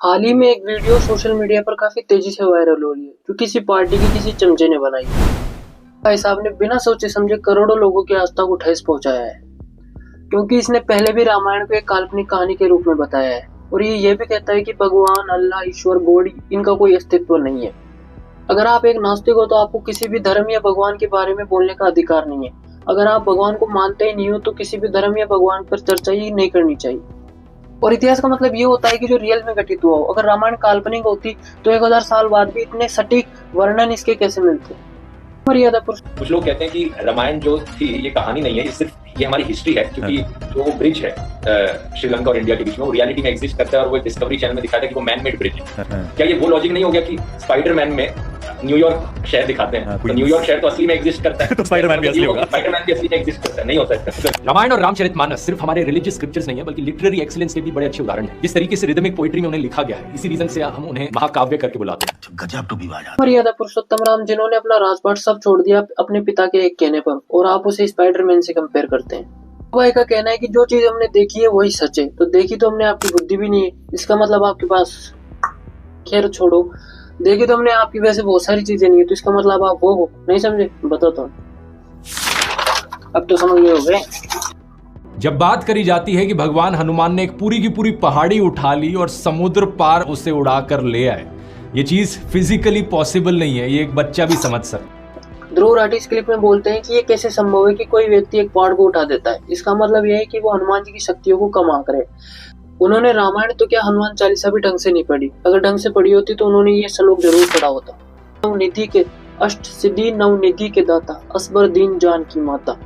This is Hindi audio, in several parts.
हाल ही में एक वीडियो सोशल मीडिया पर काफी तेजी से वायरल हो रही है, जो किसी पार्टी की किसी चमचे ने बनाई है। भाई साहब ने बिना सोचे समझे करोड़ों लोगों की आस्था को ठेस पहुंचाया है, क्योंकि इसने पहले भी रामायण को एक काल्पनिक कहानी के रूप में बताया है और ये भी कहता है कि भगवान, अल्लाह, ईश्वर, गॉड इनका कोई अस्तित्व नहीं है। अगर आप एक नास्तिक हो तो आपको किसी भी धर्म या भगवान के बारे में बोलने का अधिकार नहीं है। अगर आप भगवान को मानते ही नहीं हो तो किसी भी धर्म या भगवान पर चर्चा ही नहीं करनी चाहिए। और इतिहास का मतलब ये होता है कि जो रियल में घटित हुआ हो। अगर रामायण काल्पनिक होती तो 1000 साल बाद भी इतने सटीक वर्णन इसके कैसे मिलते। मर्यादा पुरुषोत्तम। कुछ लोग कहते हैं कि रामायण जो थी ये कहानी नहीं है, ये सिर्फ ये हमारी हिस्ट्री है, क्योंकि जो ब्रिज है श्रीलंका और इंडिया के बीच में, वो रियलिटी में एग्जिस्ट करता है और वो डिस्कवरी चैनल में दिखाता है कि वो मैन मेड ब्रिज है। क्या ये वो लॉजिक नहीं हो गया कि स्पाइडरमैन में न्यूयॉर्क शहर दिखाते हैं, तो न्यूयॉर्क शहर तो असली में एग्जिस्ट करता है, तो स्पाइडरमैन भी असली होगा, स्पाइडरमैन भी असली में एग्जिस्ट करता है, नहीं हो सकता। रामायण और रामचरितमानस सिर्फ हमारे रिलीजियस स्क्रिप्चर्स नहीं है, बल्कि लिटरेरी एक्सीलेंस के भी बड़े अच्छे उदाहरण हैं। जिस तरीके से रिदमिक पोएट्री में उन्हें लिखा गया है, इसी रीजन से हम उन्हें महाकाव्य करके बुलाते हैं। गजब टू बी वाजा। मर्यादा पुरुषोत्तम राम, जिन्होंने अपना राजपाट सब छोड़ दिया अपने पिता के एक कहने पर, और आप उसे स्पाइडरमैन से कंपेयर करते हैं। भाई का कहना है कि जो चीज हमने देखी है वही सच है, तो देखी तो हमने आपकी बुद्धि भी नहीं है, इसका मतलब आपके पास, खैर छोड़ो, देखी तो हमने आपकी वैसे बहुत सारी चीजें नहीं है, तो इसका मतलब आप वो हो, नहीं समझे? बताता हूँ, अब तो समझ गए हो गए। जब बात करी जाती है कि भगवान हनुमान ने एक पूरी की पूरी पहाड़ी उठा ली और समुद्र पार उसे उड़ाकर ले आए, ये चीज फिजिकली पॉसिबल नहीं है, ये एक बच्चा भी समझ सकता। ध्रुव राठी इस क्लिप में बोलते हैं कि ये कैसे संभव है कि कोई व्यक्ति एक पहाड़ को उठा देता है। इसका मतलब यह है कि वो हनुमान जी की शक्तियों को कम आंक रहे। उन्होंने रामायण तो क्या हनुमान चालीसा भी ढंग से नहीं पढ़ी। अगर ढंग से पढ़ी होती तो उन्होंने ये श्लोक जरूर पढ़ा होता। नवनिधि के अष्ट सिद्धि, नवनिधि के दाता, असबर दीन जान की माता।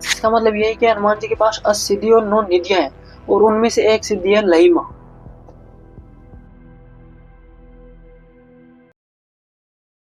इसका मतलब यह है कि हनुमान जी के पास 8 सिद्धि और 9 निधियां हैं, और उनमें से एक सिद्धि है लहिमा।